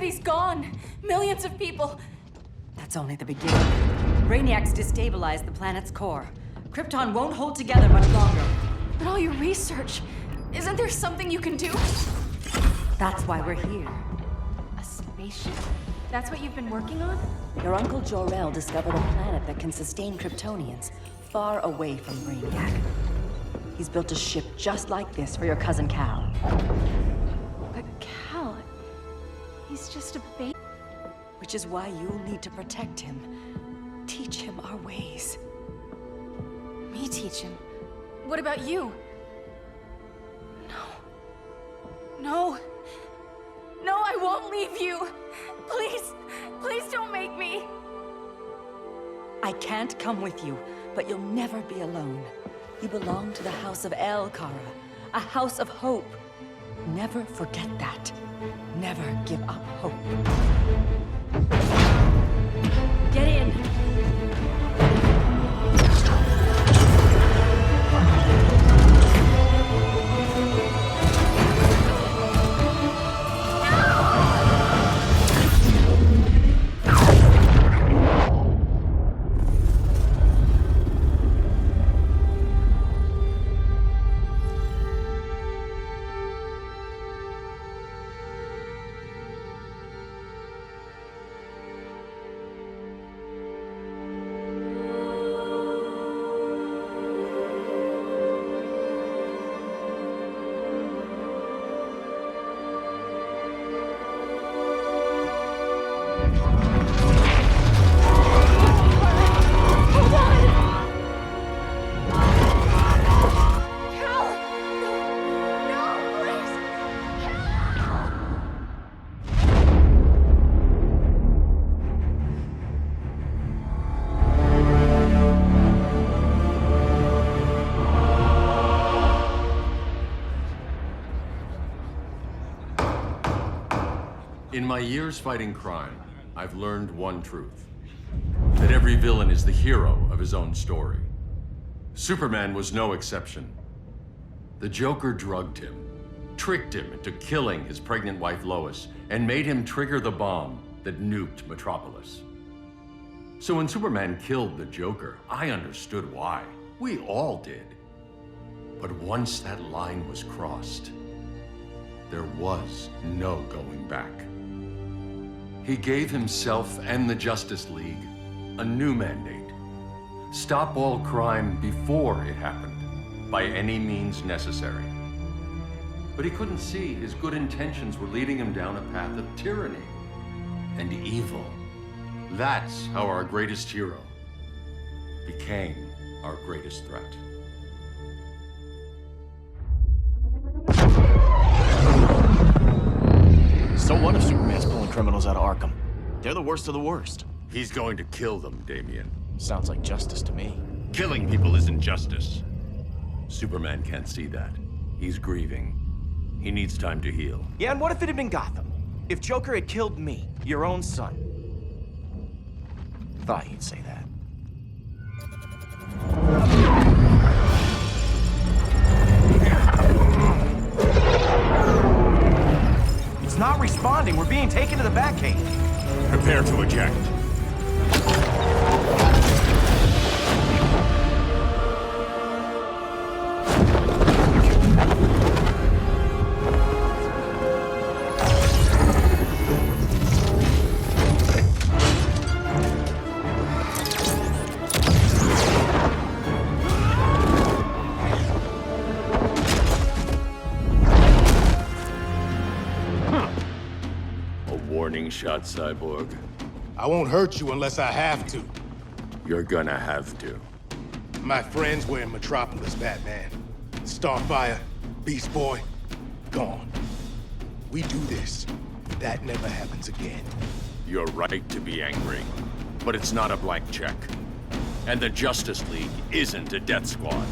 city's gone. Millions of people. That's only the beginning. Brainiac's destabilized the planet's core. Krypton won't hold together much longer. But all your research, isn't there something you can do? That's why we're here. A spaceship? That's what you've been working on? Your Uncle Jor-El discovered a planet that can sustain Kryptonians, far away from Brainiac. He's built a ship just like this for your cousin Cal. But Cal, he's just a baby. Which is why you'll need to protect him. Teach him our ways. Me teach him? What about you? No. No, I won't leave you. Please, please don't make me. I can't come with you, but you'll never be alone. You belong to the House of El, Kara. A house of hope. Never forget that. Never give up hope. Get in! In my years fighting crime, I've learned one truth. That every villain is the hero of his own story. Superman was no exception. The Joker drugged him, tricked him into killing his pregnant wife Lois, and made him trigger the bomb that nuked Metropolis. So when Superman killed the Joker, I understood why. We all did. But once that line was crossed, there was no going back. He gave himself and the Justice League a new mandate. Stop all crime before it happened, by any means necessary. But he couldn't see his good intentions were leading him down a path of tyranny and evil. That's how our greatest hero became our greatest threat. So what if Superman's pulling criminals out of Arkham? They're the worst of the worst. He's going to kill them, Damian. Sounds like justice to me. Killing people isn't justice. Superman can't see that. He's grieving. He needs time to heal. Yeah, and what if it had been Gotham? If Joker had killed me, your own son? Thought you'd say that. It's not responding. We're being taken to the Batcave. Prepare to eject. Warning shot, Cyborg. I won't hurt you unless I have to. You're gonna have to. My friends were in Metropolis, Batman. Starfire, Beast Boy, gone. We do this. That never happens again. You're right to be angry, but it's not a blank check. And the Justice League isn't a death squad.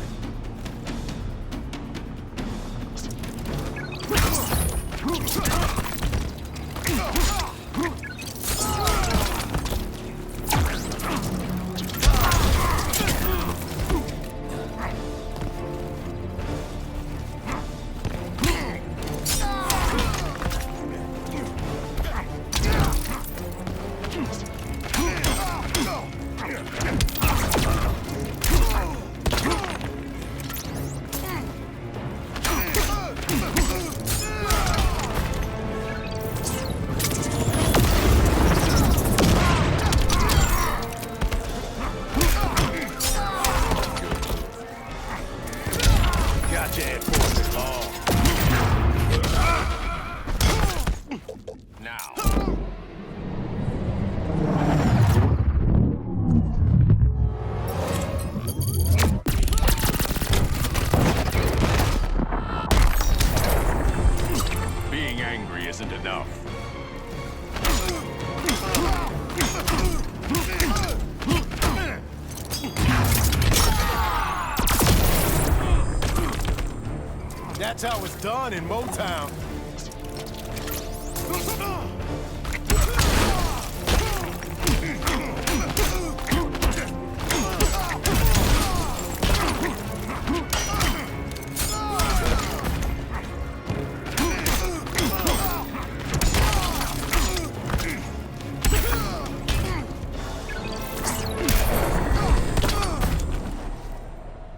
That's how it's done in Motown.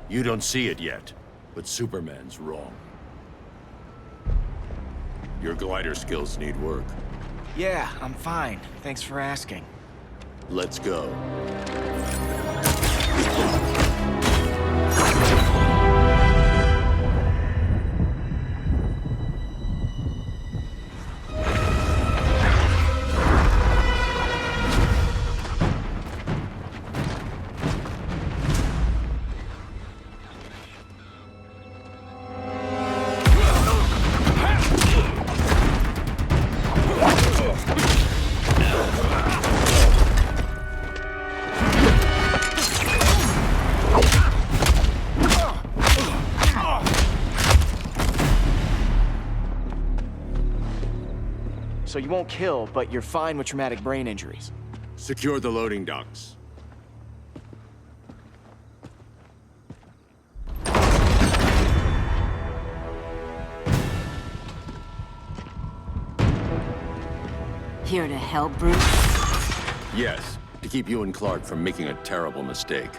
You don't see it yet, but Superman's wrong. Your glider skills need work. Yeah, I'm fine. Thanks for asking. Let's go. So you won't kill, but you're fine with traumatic brain injuries. Secure the loading docks. Here to help, Bruce? Yes, to keep you and Clark from making a terrible mistake.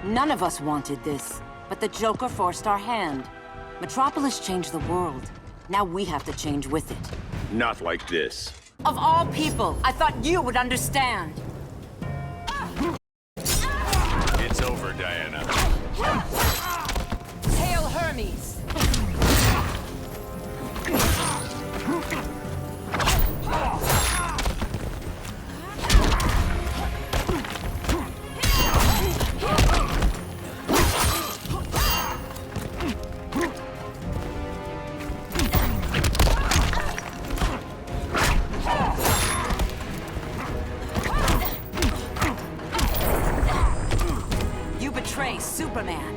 None of us wanted this, but the Joker forced our hand. Metropolis changed the world. Now we have to change with it. Not like this. Of all people, I thought you would understand. It's over, Diana. Hail Hermes! You betray Superman.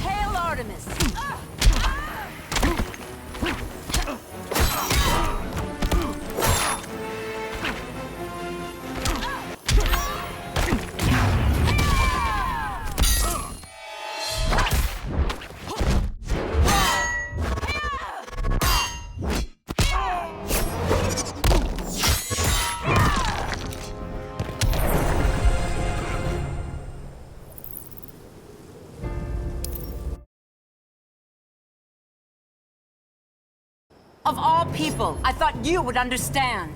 Hail Artemis! Of all people, I thought you would understand.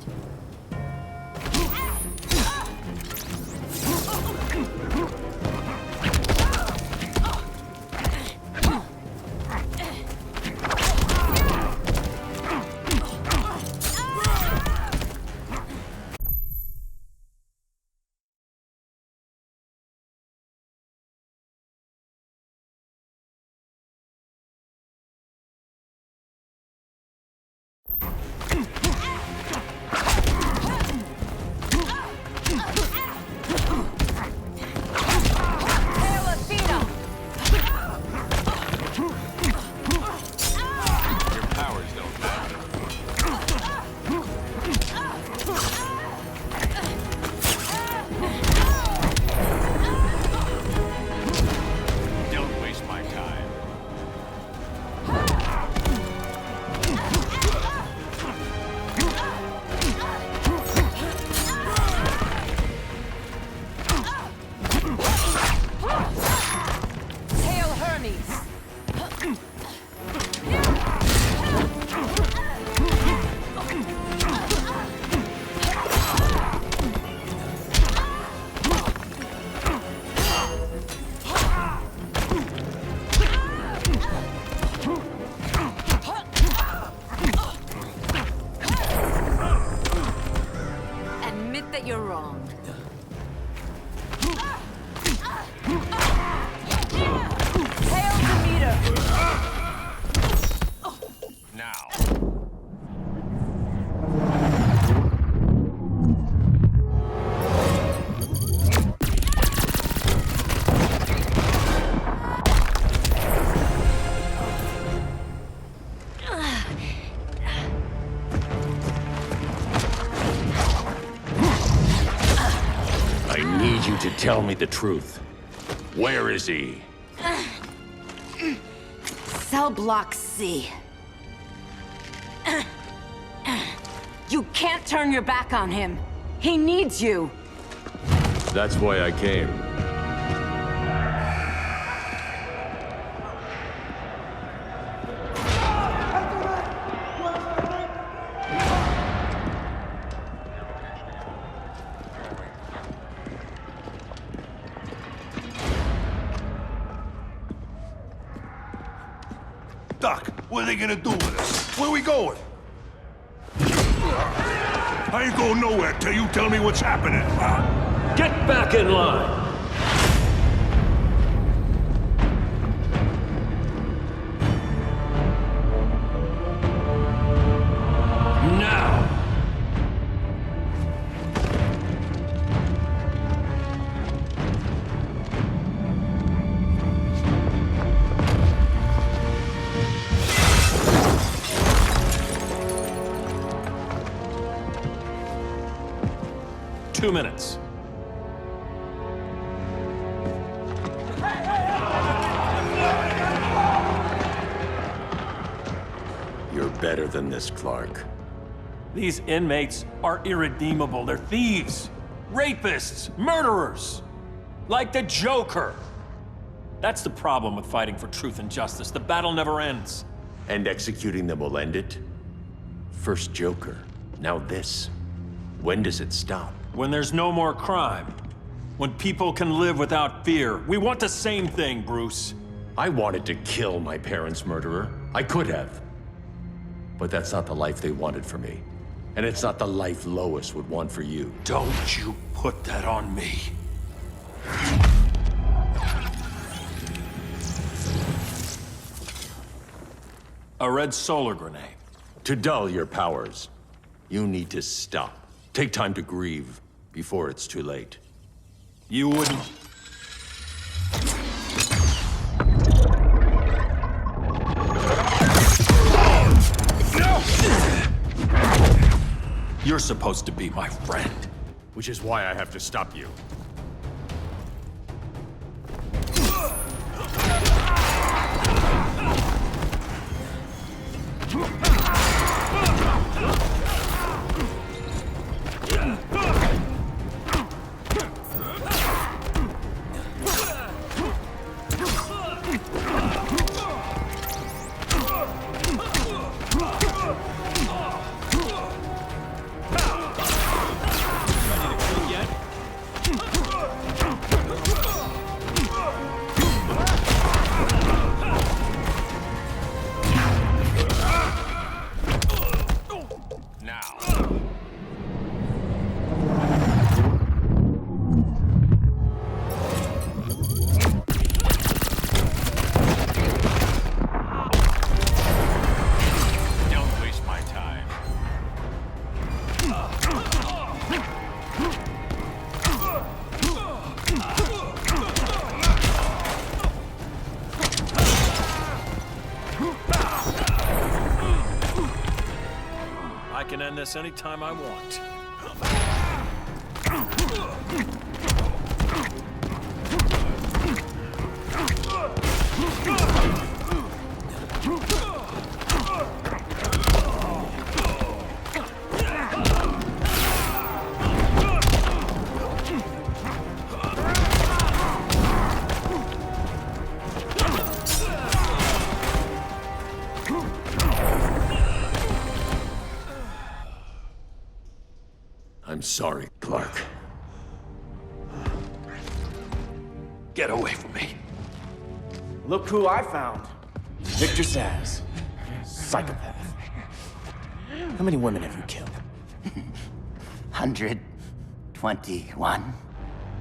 You're wrong. Hail Demeter! Now. I need you to tell me the truth. Where is he? Cell block C. You can't turn your back on him. He needs you. That's why I came. Doc, what are they gonna do with us? Where we going? I ain't going nowhere till you tell me what's happening. Get back in line! Now! Two minutes. You're better than this, Clark. These inmates are irredeemable. They're thieves, rapists, murderers. Like the Joker. That's the problem with fighting for truth and justice. The battle never ends. And executing them will end it? First Joker, now this. When does it stop? When there's no more crime. When people can live without fear. We want the same thing, Bruce. I wanted to kill my parents' murderer. I could have. But that's not the life they wanted for me. And it's not the life Lois would want for you. Don't you put that on me. A red solar grenade. To dull your powers, you need to stop. Take time to grieve before it's too late. You wouldn't... You're supposed to be my friend. Which is why I have to stop you. I can end this anytime I want. I'm sorry, Clark. Get away from me. Look who I found. Victor Zsasz. Psychopath. How many women have you killed? 121.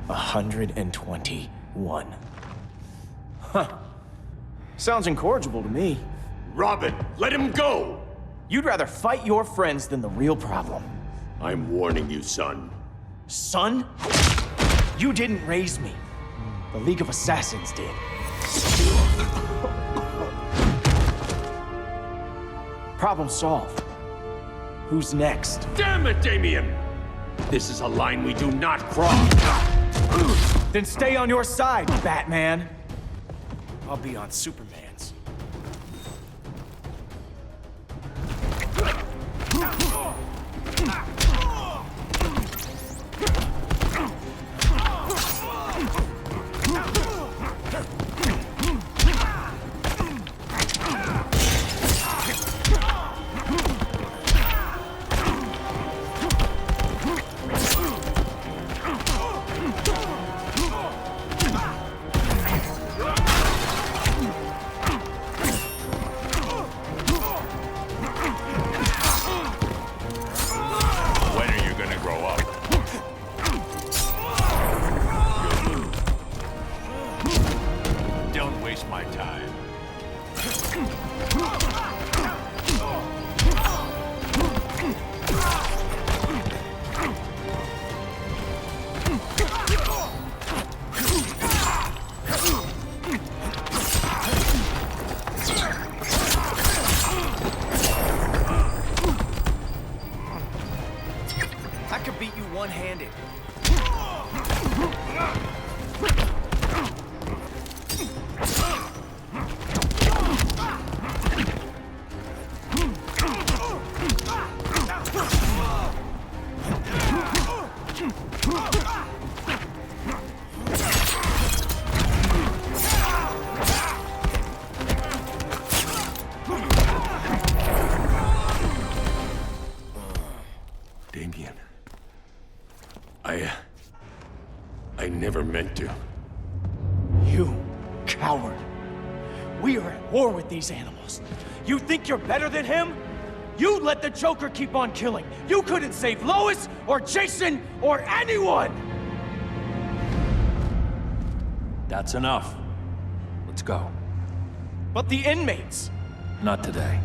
121. Huh. Sounds incorrigible to me. Robin, let him go! You'd rather fight your friends than the real problem. I'm warning you, son. Son? You didn't raise me. The League of Assassins did. Problem solved. Who's next? Damn it, Damien! This is a line we do not cross. Then stay on your side, Batman. I'll be on Superman's. When are you gonna grow up? Don't waste my time. I could beat you one-handed. Damien. I never meant to. You coward. We are at war with these animals. You think you're better than him? You let the Joker keep on killing. You couldn't save Lois or Jason or anyone! That's enough. Let's go. But the inmates. Not today.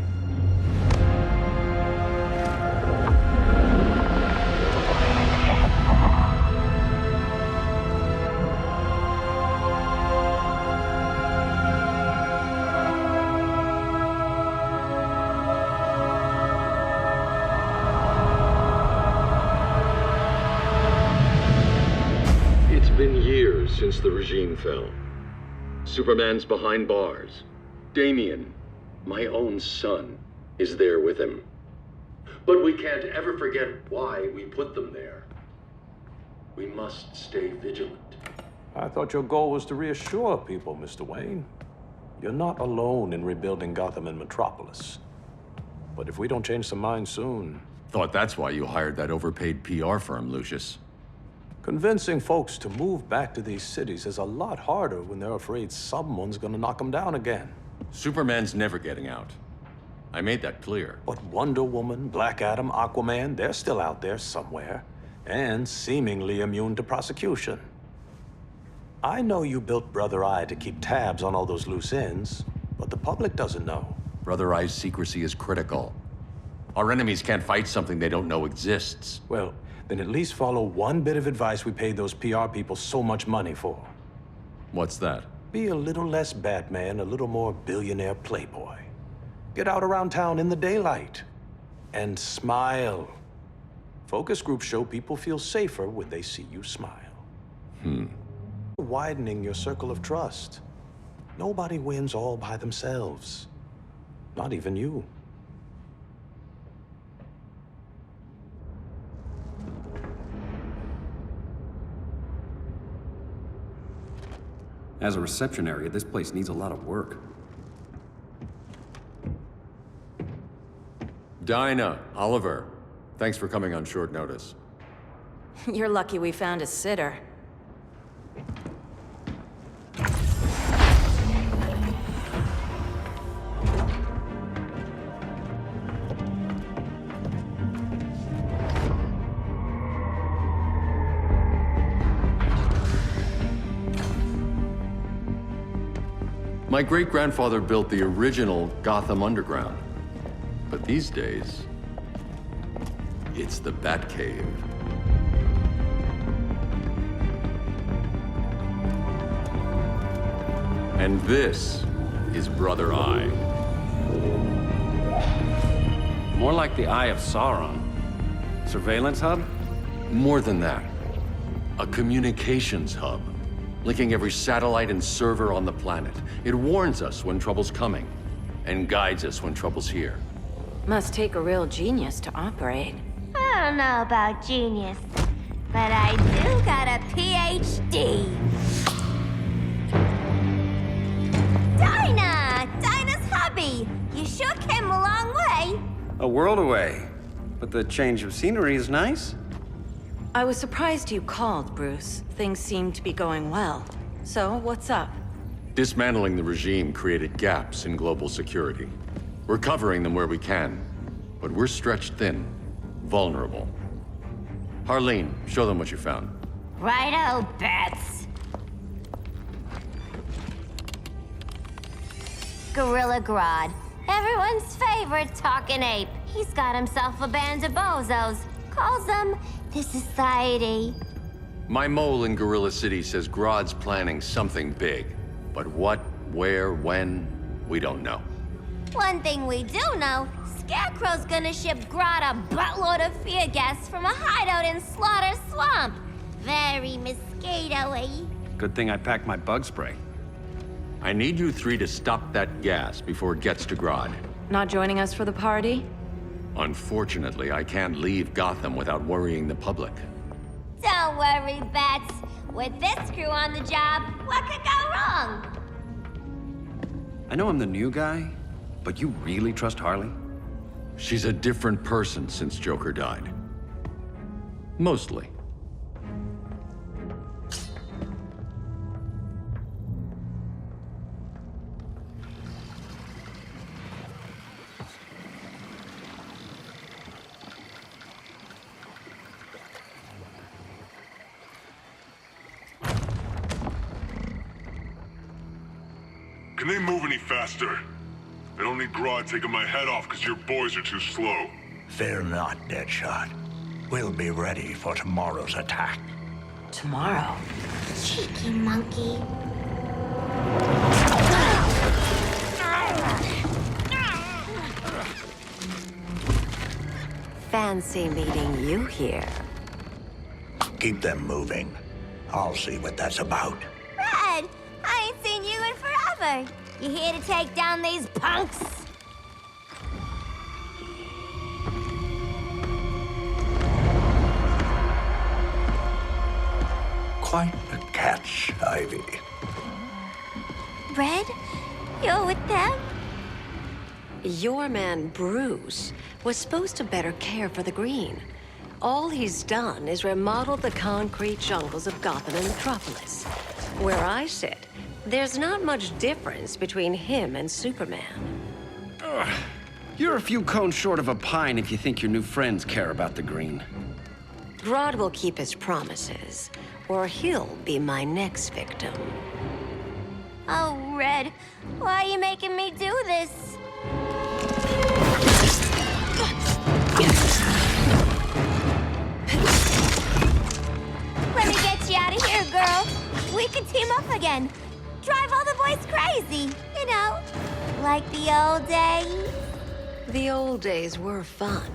It's been years since the regime fell. Superman's behind bars. Damien, my own son, is there with him. But we can't ever forget why we put them there. We must stay vigilant. I thought your goal was to reassure people, Mr. Wayne. You're not alone in rebuilding Gotham and Metropolis. But if we don't change some minds soon... Thought that's why you hired that overpaid PR firm, Lucius. Convincing folks to move back to these cities is a lot harder when they're afraid someone's gonna knock them down again. Superman's never getting out. I made that clear. But Wonder Woman, Black Adam, Aquaman, they're still out there somewhere, and seemingly immune to prosecution. I know you built Brother Eye to keep tabs on all those loose ends, but the public doesn't know. Brother Eye's secrecy is critical. Our enemies can't fight something they don't know exists. Well, then at least follow one bit of advice we paid those PR people so much money for. What's that? Be a little less Batman, a little more billionaire playboy. Get out around town in the daylight. And smile. Focus groups show people feel safer when they see you smile. Widening your circle of trust. Nobody wins all by themselves. Not even you. As a reception area, this place needs a lot of work. Dinah, Oliver, thanks for coming on short notice. You're lucky we found a sitter. My great-grandfather built the original Gotham Underground. But these days, it's the Batcave. And this is Brother Eye. More like the Eye of Sauron. Surveillance hub? More than that. A communications hub, linking every satellite and server on the planet. It warns us when trouble's coming, and guides us when trouble's here. Must take a real genius to operate. I don't know about genius, but I do got a PhD. Dinah's hubby. You sure came a long way. A world away. But the change of scenery is nice. I was surprised you called, Bruce. Things seem to be going well. So, what's up? Dismantling the regime created gaps in global security. We're covering them where we can, but we're stretched thin, vulnerable. Harleen, show them what you found. Righto, Bats. Gorilla Grodd. Everyone's favorite talking ape. He's got himself a band of bozos. Calls them the Society. My mole in Gorilla City says Grodd's planning something big. But what, where, when, we don't know. One thing we do know, Scarecrow's gonna ship Grodd a buttload of fear gas from a hideout in Slaughter Swamp. Very mosquito-y. Good thing I packed my bug spray. I need you three to stop that gas before it gets to Grodd. Not joining us for the party? Unfortunately, I can't leave Gotham without worrying the public. Don't worry, Bats. With this crew on the job, what could go wrong? I know I'm the new guy, but you really trust Harley? She's a different person since Joker died. Mostly. Can they move any faster? I don't need Grodd taking my head off because your boys are too slow. Fear not, Deadshot. We'll be ready for tomorrow's attack. Tomorrow? Cheeky monkey. Fancy meeting you here. Keep them moving. I'll see what that's about. Red, I ain't seen you in forever. You here to take down these punks? Quite a catch, Ivy. Red, you're with them? Your man, Bruce, was supposed to better care for the Green. All he's done is remodel the concrete jungles of Gotham and Metropolis. Where I sit, there's not much difference between him and Superman. You're a few cones short of a pine if you think your new friends care about the Green. Grodd will keep his promises, or he'll be my next victim. Oh, Red, why are you making me do this? Let me get you out of here, girl. We can team up again. Drive all the boys crazy, you know, like the old days. The old days were fun,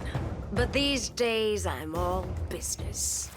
but these days I'm all business.